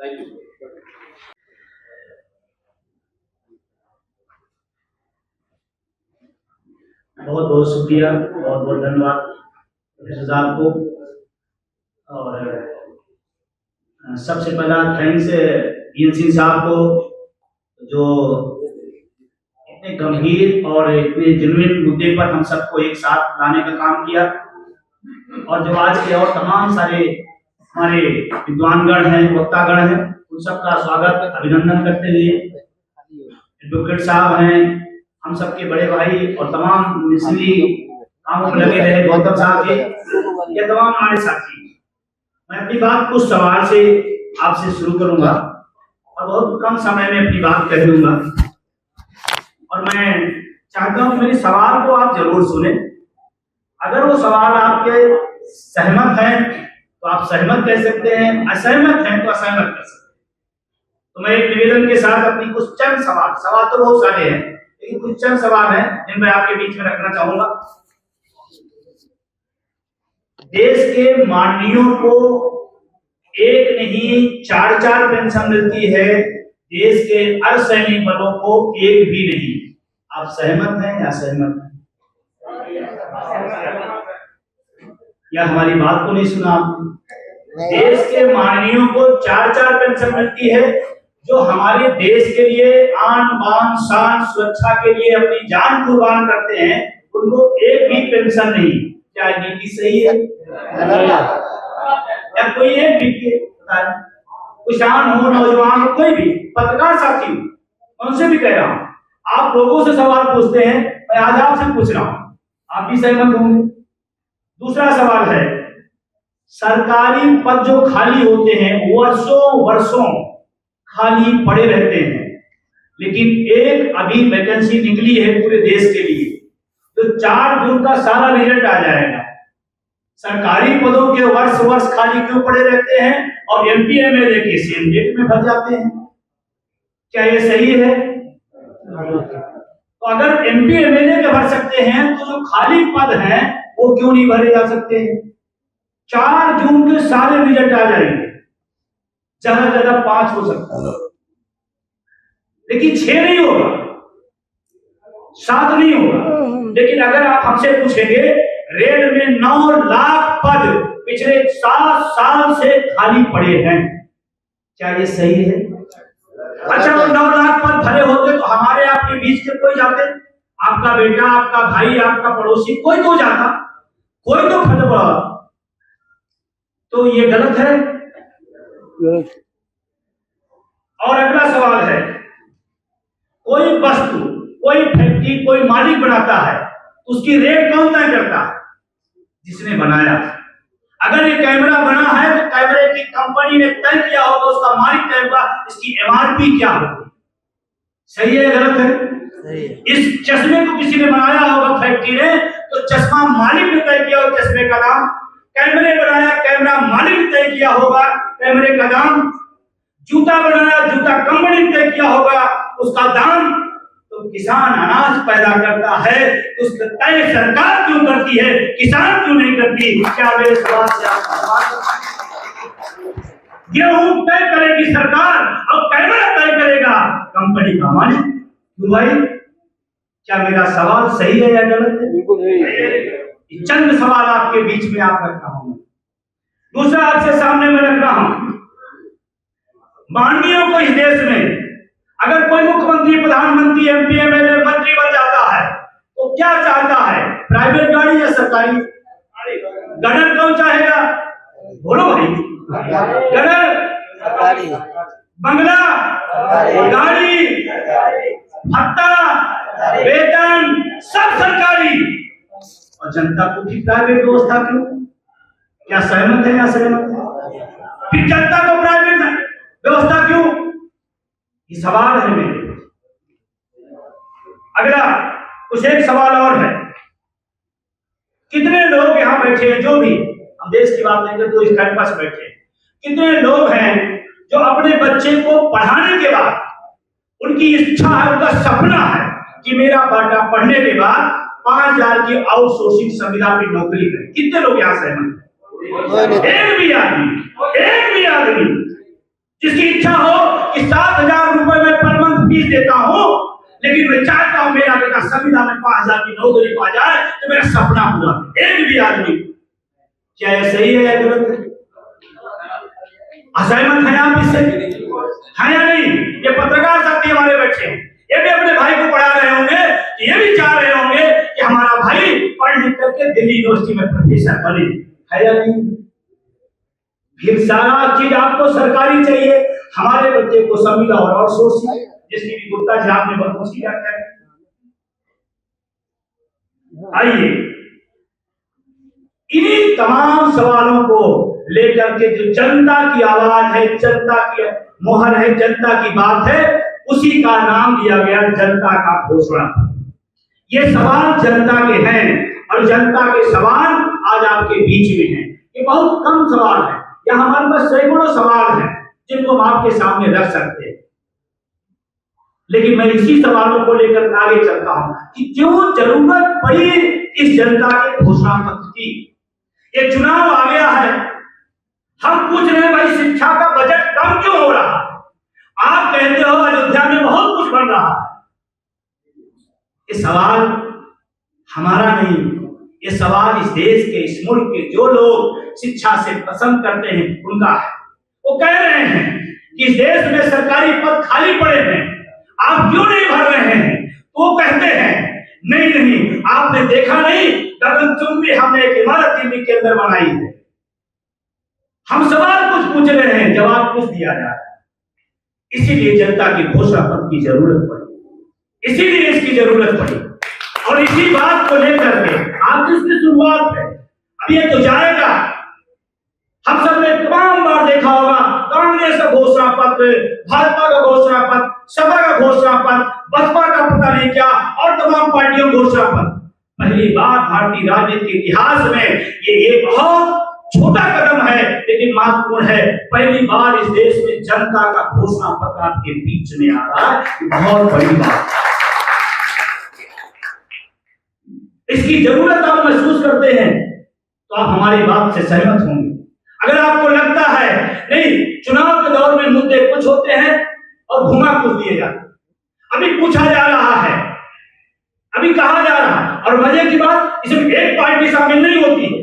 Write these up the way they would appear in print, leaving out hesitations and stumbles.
बहुत बहुत शुक्रिया, बहुत बहुत धन्यवाद प्रोफेसर साहब को। और सबसे पहला थैंक्स बीएन सिंह साहब को, जो इतने गंभीर और इतने जेन्युइन मुद्दे पर हम सबको एक साथ लाने का काम किया। और जो आज के और तमाम सारे हमारे विद्वानगण हैं, वक्तागण हैं, उन सबका स्वागत अभिनंदन करते हुए एडवोकेट साहब हैं, हम सबके बड़े भाई और तमाम मिशनरी कामों में लगे रहे गौतम साहब जी, ये तमाम हमारे साथी। मैं अपनी बात कुछ सवाल से आपसे शुरू करूंगा और बहुत कम समय में अपनी बात कह दूंगा। और मैं चाहता हूं कि मेरे सवाल को आप जरूर सुने। अगर वो सवाल आपके सहमत हैं तो आप सहमत कह सकते हैं, असहमत हैं तो असहमत कर सकते हैं। तो मैं एक निवेदन के साथ अपनी कुछ चंद सवाल तो बहुत सारे हैं, लेकिन कुछ चंद सवाल हैं जिन मैं आपके बीच में रखना चाहूंगा। देश के माननीयों को एक नहीं 4-4 पेंशन मिलती है, देश के अर्धसैनिक बलों को एक भी नहीं। आप सहमत हैं या सहमत हैं? या हमारी बात को नहीं सुना? देश के माननीयों को 4-4 पेंशन मिलती है, जो हमारे देश के लिए आन बान शान सुरक्षा के लिए अपनी जान कुर्बान करते हैं, उनको एक भी पेंशन नहीं। क्या नीति सही है या कोई एक भी किसान हो, नौजवान हो, कोई भी पत्रकार साथी हो, उनसे भी कह रहा हूं, आप लोगों से सवाल पूछते हैं, मैं आज आपसे पूछ रहा हूं, आप भी सहमत होंगे? दूसरा सवाल है, सरकारी पद जो खाली होते हैं वर्षों वर्षों खाली पड़े रहते हैं, लेकिन एक अभी वैकेंसी निकली है पूरे देश के लिए, तो 4 जून का सारा रिजल्ट आ जाएगा। सरकारी पदों के वर्ष वर्ष खाली क्यों पड़े रहते हैं और एमपी एमएलए के सेम डेट में भर जाते हैं? क्या ये सही है? तो अगर एमपी एमएलए के भर सकते हैं तो जो खाली पद हैं वो क्यों नहीं भरे जा सकते हैं? 4 जून के सारे रिजल्ट आ जाएंगे, ज्यादा ज्यादा 5 हो सकता है, लेकिन 6 नहीं होगा, 7 नहीं होगा। लेकिन अगर आप हमसे पूछेंगे, रेल में 9 लाख पद पिछले 7 साल से खाली पड़े हैं, क्या ये सही है? अच्छा, वो 9 लाख पद भरे होते तो हमारे आपके बीच के कोई जाते, आपका बेटा, आपका भाई, आपका पड़ोसी, कोई तो जाता, कोई तो पद पड़ा। तो ये गलत है। और अगला सवाल है, कोई वस्तु, कोई फैक्ट्री, कोई मालिक बनाता है, उसकी रेट कौन तय करता है? जिसने बनाया। अगर ये कैमरा बना है तो कैमरे की कंपनी ने तय किया होगा, उसका मालिक तय होगा इसकी एमआरपी क्या होगी। सही है गलत है? इस चश्मे को किसी ने बनाया होगा फैक्ट्री ने, तो चश्मा मालिक ने तय किया होगा चश्मे का दाम। कैमरे बनाया, कैमरा मालिक ने तय किया होगा कैमरे का दाम। जूता बनाया, जूता कंपनी ने तय किया होगा उसका दाम। तो किसान अनाज पैदा करता है, उसका तय सरकार क्यों करती है, किसान क्यों नहीं करती? क्या मेरे सवाल से आप गेहूं तय करेगी सरकार और कैमरा तय करेगा कंपनी का मालिक, क्यों भाई? क्या मेरा सवाल सही है या गलत है? चंद सवाल आपके बीच में आप रख रहा हूं। दूसरा आपसे सामने में रख रहा हूं, माननीयों को इस देश में अगर कोई मुख्यमंत्री, प्रधानमंत्री, एमपी, एमएलए, मंत्री बन जाता है तो क्या चाहता है? प्राइवेट गाड़ी या सरकारी? गणर कौन चाहेगा? बोलो भाई। गणर, बंगला, गाड़ी, भत्ता, वेतन, सब सरकारी। और जनता को भी प्राइवेट व्यवस्था क्यों? क्या सहमत है या सहमत है? फिर जनता को प्राइवेट व्यवस्था क्यों? ये सवाल है मेरे। अगला कुछ एक सवाल और है, कितने लोग यहाँ बैठे हैं, जो भी हम देश की बात नहीं करते तो इस कैंपस बैठे, कितने लोग हैं जो अपने बच्चे को पढ़ाने के बाद उनकी इच्छा है, उनका सपना है कि मेरा बेटा पढ़ने के बाद 5,000 की आउटसोर्सिंग संविदा की नौकरी करे? कितने लोग यहाँ सहमत हैं? एक भी आदमी जिसकी इच्छा हो कि 7,000 रुपए में पर मंथ फीस देता हूं, लेकिन मैं चाहता हूं मेरा बेटा संविदा में 5,000 की नौकरी पा जाए तो मेरा सपना पूरा। एक भी आदमी, क्या यह सही है या गलत है? असहमत है आप इससे? है या नहीं? ये पत्रकार साथी हमारे बच्चे हैं, ये भी अपने भाई को पढ़ा रहे होंगे, ये भी चाह रहे होंगे कि हमारा भाई पढ़ लिख करके दिल्ली यूनिवर्सिटी में प्रोफेसर बने, है या नहीं? फिर सारा चीज आपको सरकारी चाहिए, हमारे बच्चे को संविदा और आउटसोर्सिंग, जिसकी भी गुप्ता जी आपने बहुत मुश्किल व्याख्या की। आइए इन्हीं तमाम सवालों को लेकर के जो जनता की आवाज है, जनता की मोहर है, जनता की बात है, उसी का नाम दिया गया जनता का घोषणा। ये सवाल जनता के हैं और जनता के सवाल आज आपके बीच में हैं। ये बहुत कम सवाल है, या हमारे पास सैकड़ों सवाल हैं जिनको हम आपके सामने रख सकते हैं, लेकिन मैं इसी सवालों को लेकर आगे चलता हूं कि क्यों जरूरत पड़ी इस जनता के घोषणा पत्र की। ये चुनाव आ गया है, हम पूछ रहे हैं भाई शिक्षा का बजट कम क्यों हो रहा है? आप कहते हो अयोध्या में बहुत कुछ बन रहा है। ये सवाल हमारा नहीं, ये सवाल इस देश के, इस मुल्क के जो लोग शिक्षा से पसंद करते हैं उनका है। वो कह रहे हैं कि इस देश में सरकारी पद खाली पड़े हैं, आप क्यों नहीं भर रहे हैं? तो कहते हैं नहीं, आपने देखा नहीं, गगनचुंबी हमने एक इमारत दिल्ली के अंदर बनाई है। हम सवाल कुछ पूछ रहे हैं, जवाब कुछ दिया जा रहा है। इसीलिए जनता की घोषणा पत्र की जरूरत पड़ी, इसीलिए इसकी जरूरत पड़ी। और इसी बात को लेकर के आज इसकी शुरुआत है, अब ये तो जाएगा। हम सब ने तमाम बार देखा होगा, कांग्रेस का घोषणा पत्र, भाजपा का घोषणा पत्र, सपा का घोषणा पत्र, बसपा का पता नहीं क्या, और तमाम पार्टियों घोषणा पत्र। पहली बार भारतीय राजनीति के इतिहास में ये बहुत छोटा कदम है लेकिन महत्वपूर्ण है। पहली बार इस देश में जनता का घोषणा पत्र आपके बीच में आ रहा है, बहुत बड़ी बात। इसकी जरूरत आप महसूस करते हैं तो आप हमारी बात से सहमत होंगे। अगर आपको लगता है नहीं, चुनाव के दौर में मुद्दे कुछ होते हैं और घुमा कुछ दिए जाते हैं, अभी पूछा जा रहा है, अभी कहा जा रहा है, और मजे की बात इसमें एक पार्टी शामिल नहीं होती है।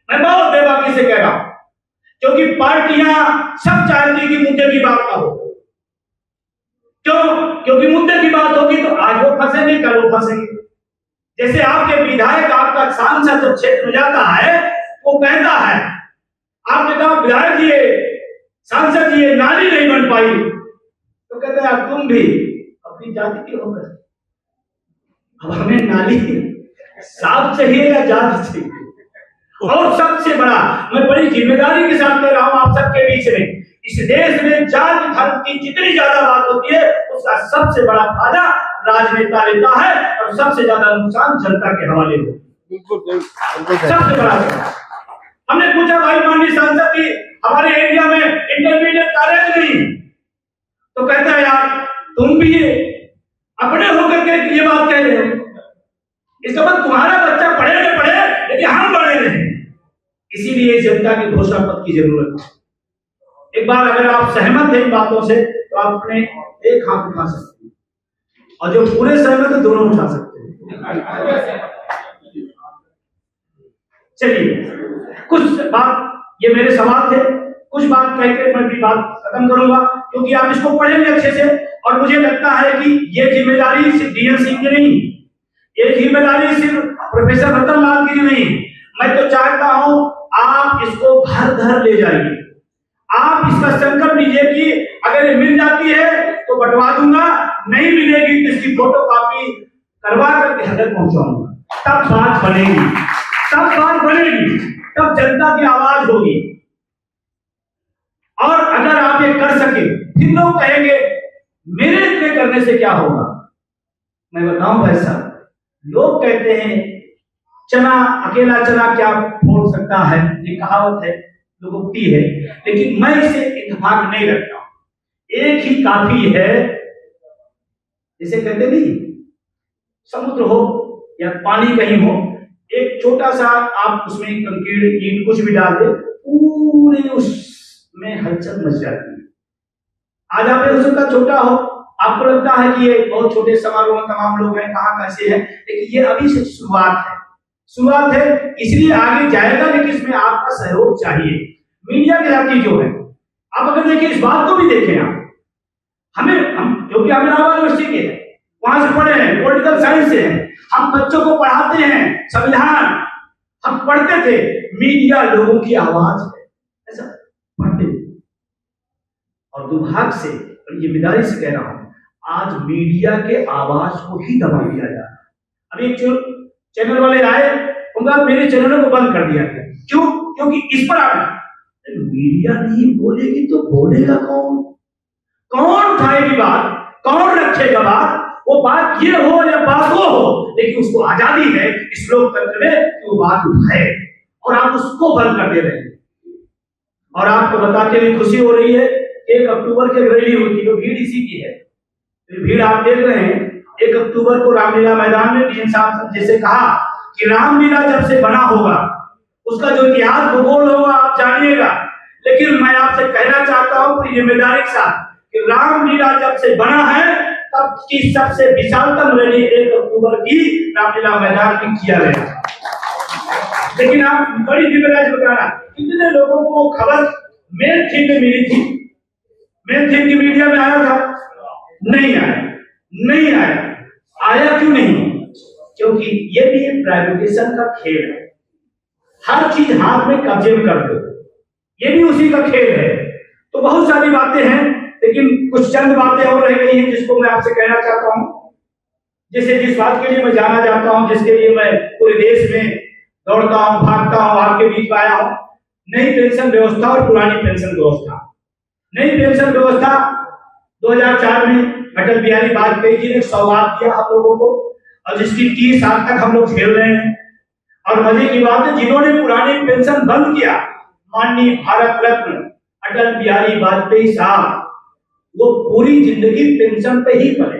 मैं बहुत बेबाकी से कह रहा हूं, क्योंकि पार्टियां सब चाहती कि मुद्दे की बात ना हो। क्यों? क्योंकि मुद्दे की बात होगी तो आज वो फंसेंगे, कल वो फंसेंगे। जैसे आपके विधायक, आपका सांसद जब क्षेत्र में जाता है वो कहता है, आपने कहा विधायक जी, सांसद जी, नाली नहीं बन पाई, तो कहते हैं तुम भी अपनी जाति के होकर अब हमें नाली साफ चाहिए या जाति चाहिए? और सबसे बड़ा, मैं बड़ी जिम्मेदारी के साथ कह रहा हूं आप सबके बीच में, इस देश में जाति धर्म की जितनी ज्यादा बात होती है उसका सबसे बड़ा फायदा राजनेता लेता है और सबसे ज्यादा नुकसान जनता के हवाले होता है। सबसे बड़ा। हमने पूछा भाई माननीय सांसद जी, हमारे एरिया में इंटरमीडिएट कॉलेज नहीं, तो कहता है यार तुम भी अपने होकर के ये बात कह रहे हो, इसका मतलब तुम्हारा बच्चा पढ़े न पढ़े लेकिन हम पढ़े नहीं। इसीलिए जनता की घोषणा पत्र की जरूरत है। एक बार अगर आप सहमत हैं इन बातों से तो आप अपने एक हाथ उठा सकते हैं, और जो पूरे सहमत है दोनों उठा सकते हैं। चलिए, कुछ बात, ये मेरे सवाल थे, कुछ बात कहकर मैं भी बात खत्म करूंगा, क्योंकि आप इसको पढ़ेंगे अच्छे से। और मुझे लगता है कि ये जिम्मेदारी सिर्फ डीएन सिंह की नहीं, ये जिम्मेदारी सिर्फ प्रोफेसर रतन लाल की नहीं। मैं तो चाहता हूं आप इसको घर घर ले जाइए, आप इसका संकल्प लीजिए कि अगर ये मिल जाती है तो बंटवा दूंगा, नहीं मिलेगी तो इसकी फोटो कॉपी करवा करके घर तक पहुंचाऊंगा। तब बात बनेगी, तब बात बनेगी, तब जनता की आवाज होगी। और अगर आप ये कर सके, फिर लोग कहेंगे मेरे इतने करने से क्या होगा। मैं बताऊं भाई साहब, लोग कहते हैं चना, अकेला चना क्या फोड़ सकता है, ये कहावत है, लोकोक्ति है, लेकिन मैं इसे इत्तेफाक नहीं रखता हूं। एक ही काफी है, जैसे कहते नहीं, समुद्र हो या पानी कहीं हो, एक छोटा सा आप उसमें कंकीड़ ईंट कुछ भी डाल दे, पूरे उसमें हलचल मच जाती है। आज आप हो सकता छोटा हो, आपको लगता है कि ये बहुत छोटे समारोह में तमाम लोग हैं, कहाँ कैसे हैं, लेकिन ये अभी से शुरुआत है, इसलिए आगे जाएगा, लेकिन इसमें आपका सहयोग चाहिए। मीडिया की जाति जो है, आप अगर देखिए इस बात को भी देखें आप, हम क्योंकि हम इलाहाबाद यूनिवर्सिटी के हैं, वहां से पढ़े हैं, पॉलिटिकल साइंस से हैं, हम बच्चों को पढ़ाते हैं संविधान, हम पढ़ते थे, मीडिया लोगों की आवाज है, ऐसा पढ़ते थे। और दुर्भाग्य से और जिम्मेदारी से कह रहा हूं, आज मीडिया के आवाज को ही दबा दिया जा रहा है। अभी एक चैनल वाले आए, उनका मेरे चैनलों को बंद कर दिया गया। क्यों? क्योंकि इस पर आप मीडिया नहीं बोलेगी तो बोलेगा कौन? कौन उठाएगी बात? कौन रखेगा बात? वो बात ये हो या बात वो हो, लेकिन उसको आजादी है इस लोकतंत्र में कि वो बात उठाए, और आप उसको बंद कर दे रहे हैं। और आपको बताते हुए खुशी हो रही है, 1 अक्टूबर की रैली होती है, भीड़ इसी की है। भीड़ आप देख रहे हैं, 1 अक्टूबर को रामलीला मैदान में डीएन साहब जैसे कहा कि रामलीला जब से बना होगा उसका जो इतिहास भूगोल होगा आप जानिएगा, लेकिन मैं आपसे कहना चाहता हूं पूरी जिम्मेदारी के साथ कि रामलीला जब से बना है तब की सबसे विशालतम रैली 1 अक्टूबर की रामलीला मैदान में किया गया। लेकिन आप बड़ी जिम्मेदारी से बताना, कितने लोगों को खबर मेन थीम में मिली थी? मेन थीम की मीडिया में आया था? नहीं आया। आया क्यों नहीं? क्योंकि ये भी एक प्राइवेटाइजेशन का खेल है, हर चीज हाथ में कब्जे में कर दो, ये भी उसी का खेल है। तो बहुत सारी बातें हैं, लेकिन कुछ चंद बातें और रह गई हैं जिसको मैं आपसे कहना चाहता हूं। जैसे जिस बात के लिए मैं जाना चाहता हूं, जिसके लिए मैं पूरे देश में दौड़ता हूं, भागता हूं, आपके बीच में आया हूं, नई पेंशन व्यवस्था और पुरानी पेंशन व्यवस्था। नई पेंशन व्यवस्था 2004 में अटल बिहारी वाजपेयी जी ने सौगात दिया हम लोगों को, और जिसकी 30 साल तक हम लोग झेल रहे हैं। और मजे की बात है, जिन्होंने पुरानी पेंशन बंद किया, माननीय भारत रत्न अटल बिहारी वाजपेयी साहब, वो पूरी जिंदगी पेंशन पे ही पड़े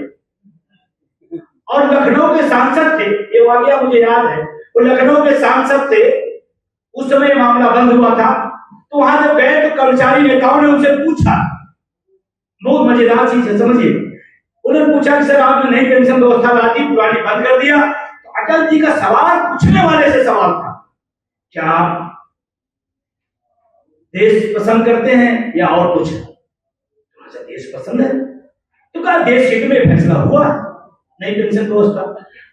और लखनऊ के सांसद थे। ये वाकया मुझे याद है, वो लखनऊ के सांसद थे, उस समय मामला बंद हुआ था। तो वहां जब गए तो कर्मचारी नेताओं ने उनसे पूछा, बहुत मजेदार चीज है, समझिए। उन्होंने पूछा कि सर आपने नई पेंशन व्यवस्था ला दी, पुरानी बंद कर दिया। तो अटल जी का सवाल पूछने वाले से सवाल था, क्या आप देश पसंद करते हैं या और कुछ? देश पसंद है। तो कहा देश हित में फैसला हुआ नई पेंशन व्यवस्था।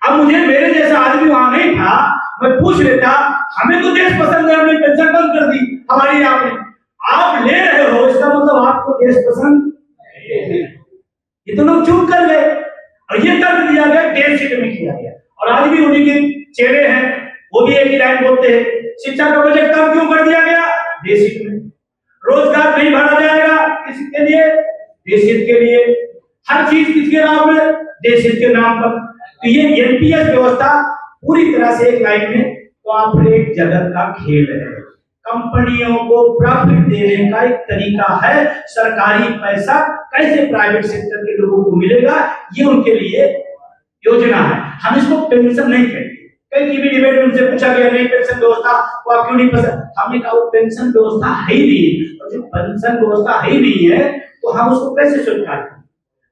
अब मुझे मेरे जैसा आदमी वहां नहीं था, मैं पूछ लेता, हमें तो देश पसंद है, हमने पेंशन बंद कर दी हमारी, आपने आप ले रहे हो, इसका मतलब आपको देश पसंद। ये तो लोग चुप कर गए और ये तर्क दिया गया देश हित में किया गया। और आज भी उन्हीं के चेहरे हैं, वो भी एक ही लाइन बोलते हैं, शिक्षा का बजट कम क्यों कर दिया गया? देश हित में। रोजगार नहीं भरा जाएगा किसके लिए? देश हित के लिए। हर चीज किसके नाम में? देश हित के नाम पर। तो ये एनपीएस व्यवस्था पूरी तरह से एक लाइन में कॉर्पोरेट जगत का खेल है, कंपनियों को प्रॉफिट देने का एक तरीका है। सरकारी पैसा कैसे प्राइवेट सेक्टर के लोगों को मिलेगा, ये उनके लिए योजना है। हम इसको पेंशन नहीं कहते। कई टीवी डिबेट में उनसे पूछा गया नई पेंशन व्यवस्था को आप क्यों नहीं पसंद? हमने कहा वो पेंशन व्यवस्था है ही नहीं, और जो पेंशन व्यवस्था है ही नहीं है तो हम उसको कैसे स्वीकार करें?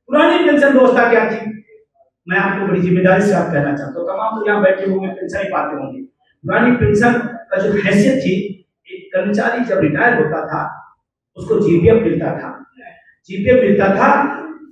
पुरानी पेंशन व्यवस्था क्या थी? मैं आपको बड़ी जिम्मेदारी से आप कहना चाहता हूँ, तमाम तो यहाँ बैठे होंगे पेंशन ही पाते होंगे। पुरानी पेंशन का जो हैसियत थी, एक कर्मचारी जब रिटायर होता था उसको जीपीएफ मिलता था। जीपीएफ मिलता था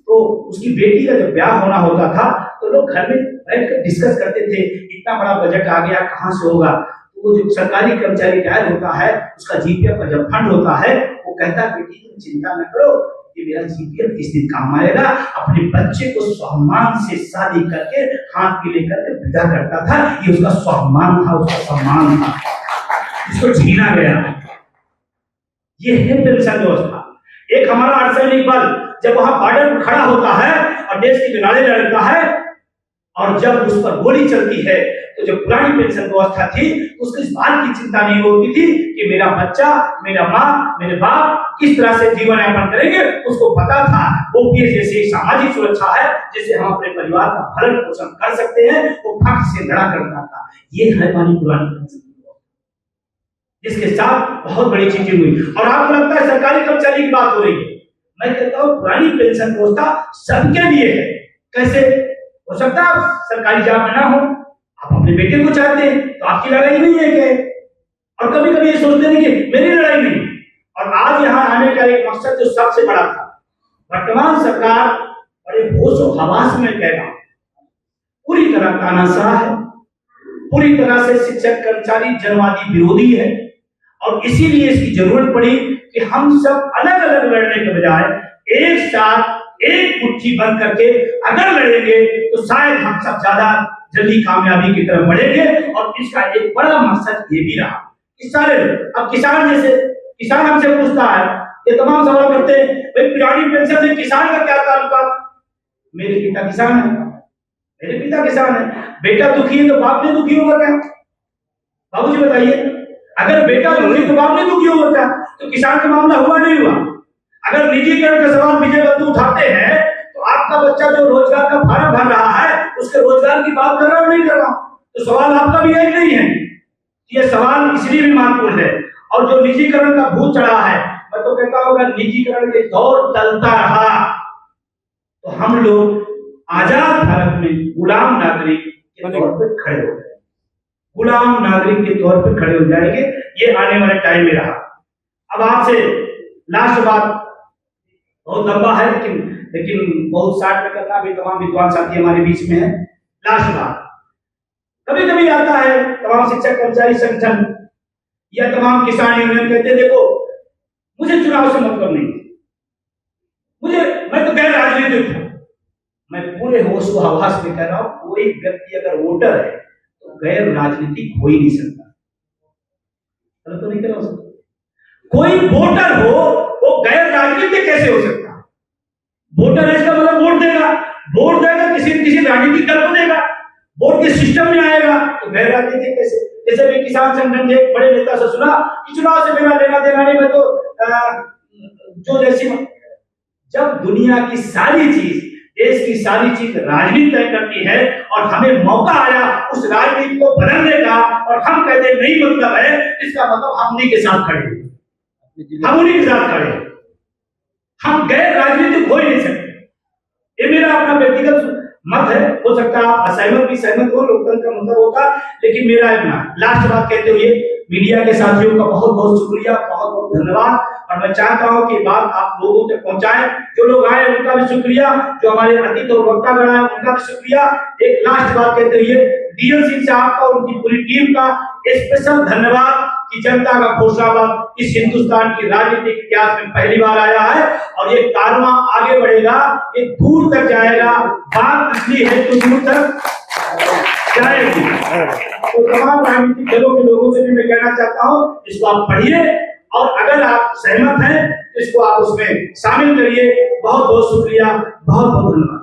तो उसकी बेटी का जब ब्याह होना होता था तो लोग घर में बैठकर डिस्कस करते थे, इतना बड़ा बजट आ गया, कहां से होगा? तो वो जो सरकारी कर्मचारी रिटायर होता है, उसका जीपीएफ का जब फंड होता है, वो कहता है बेटी तुम चिंता न करो, ये मेरा जीपीएफ किस दिन काम आएगा। अपने बच्चे को सम्मान से शादी करके हाथ में लेकर के विदा करता था। ये उसका सम्मान था, उसका सम्मान था, इसको छीना गया। ये है पेंशन व्यवस्था। एक हमारा अर्धसैनिक बल जब वहां बॉर्डर पर खड़ा होता है और देश के किनारे लड़ता है, और जब उस पर गोली चलती है, तो जो पुरानी पेंशन व्यवस्था थी उसको इस बात की चिंता नहीं होती थी कि मेरा बच्चा, मेरा माँ, मेरे बाप किस तरह से जीवन यापन करेंगे। उसको पता था ओपीएस जैसी सामाजिक सुरक्षा है जिससे हम अपने परिवार का भरण पोषण कर सकते हैं, वो फट से लड़ा करता था। ये है हमारी पुरानी पेंशन, जिसके साथ बहुत बड़ी चीजें हुई। और आपको लगता है सरकारी कर्मचारी की बात हो रही है, मैं कहता हूँ पुरानी पेंशन व्यवस्था सबके लिए है। कैसे हो सकता है आप सरकारी जॉब में ना हो, आप अपने बेटे को चाहते हैं, तो आपकी लड़ाई नहीं है क्या? और कभी कभी ये सोचते हैं कि मेरी लड़ाई नहीं। और आज यहाँ आने का एक मकसद जो सबसे बड़ा था, वर्तमान सरकार बड़े होश और हवास में कह रहा हूं, पूरी तरह तानाशाह है, पूरी तरह से शिक्षक कर्मचारी जनवादी विरोधी है। और इसीलिए इसकी जरूरत पड़ी कि हम सब अलग अलग लड़ने के बजाय एक साथ एक मुट्ठी बंद करके अगर लड़ेंगे तो शायद हम सब ज्यादा जल्दी कामयाबी की तरफ बढ़ेंगे। और इसका एक बड़ा मकसद ये भी रहा कि सारे अब किसान हमसे पूछता है, ये तमाम सवाल करते हैं, भाई पुरानी पेंशन से किसान का क्या ताल्लुक? मेरे पिता किसान है, मेरे पिता किसान है। बेटा दुखी है तो बाप ने दुखी होगा क्या? बाबूजी बताइए, अगर बेटा दुखी तो बाप ने दुखी होगा क्या? तो किसान का मामला हुआ नहीं हुआ? अगर निजीकरण का सवाल विजय बंधु उठाते हैं तो आपका बच्चा जो रोजगार का फार्म भर रहा है उसके रोजगार की बात कर रहा हूं नहीं कर रहा हूं, तो सवाल आपका भी एक नहीं है। ये सवाल इसलिए भी महत्वपूर्ण है। और जो निजीकरण का भूत चढ़ा है, मैं तो कहता हूं अगर निजीकरण के दौर चलता रहा तो हम लोग आजाद भारत में गुलाम नागरिक के तौर पर खड़े हो गए, गुलाम नागरिक के तौर पर खड़े हो जाएंगे। ये आने वाले टाइम में रहा। अब आपसे लास्ट बात, बहुत लंबा है लेकिन बहुत शार्ट में करना भी, तमाम विद्वान साथी हमारे बीच में है। लास्ट बात, कभी कभी आता है तमाम शिक्षक कर्मचारी संगठन या तमाम किसान यूनियन कहते हैं देखो मुझे चुनाव से मतलब नहीं, मैं तो गैर राजनीतिक हूं। मैं पूरे होश व हवास में कह रहा हूं, कोई व्यक्ति अगर वोटर है तो गैर राजनीतिक हो ही नहीं सकता। तो नहीं कह सकता कोई वोटर हो वो गैर राजनीतिक कैसे हो सकता? वोटर है इसका मतलब वोट देगा किसी राजनीतिक दल को देगा, वोट के सिस्टम में आएगा तो गैर राजनीतिक कैसे? जैसे भी किसान संगठन के एक बड़े नेता से सुना कि चुनाव से मेरा लेना देना नहीं, मैं तो जो जैसी, जब दुनिया की सारी चीज, देश की सारी चीज राजनीति तय करती है और हमें मौका आया उस राजनीति को बदलने का और हम कहते हैं नहीं मतलब है, इसका मतलब हम उन्हीं के साथ खड़े हैं, हम उन्हीं के साथ खड़े हैं, हम गैर राजनीतिक हो ही नहीं सकते। ये मेरा अपना व्यक्तिगत मत है, हो सकता है आप असहमत भी सहमत हो, लोकतंत्र का मतलब होता, लेकिन मेरा अपना लास्ट बात कहते हुए मीडिया के साथियों का बहुत बहुत शुक्रिया, बहुत बहुत धन्यवाद। और मैं चाहता हूं कि बात आप लोगों तक पहुंचाएं, जो लोग आए उनका भी शुक्रिया, जो हमारे अतिथि और वक्तागण आए उनका भी शुक्रिया। एक लास्ट बात कहते हुए डीएल सिंह साहब का, उनकी पूरी टीम का स्पेशल धन्यवाद कि जनता का घोषणापत्र इस हिंदुस्तान की राजनीतिक इतिहास में पहली बार आया है और ये कारवां आगे बढ़ेगा, ये दूर तक जाएगा। बात असली है तो दूर तक जाएगी। तो तमाम राजनीतिक दलों के लोगों से भी मैं कहना चाहता हूं इसको आप पढ़िए और अगर आप सहमत हैं तो इसको आप उसमें शामिल करिए। बहुत बहुत शुक्रिया, बहुत बहुत धन्यवाद।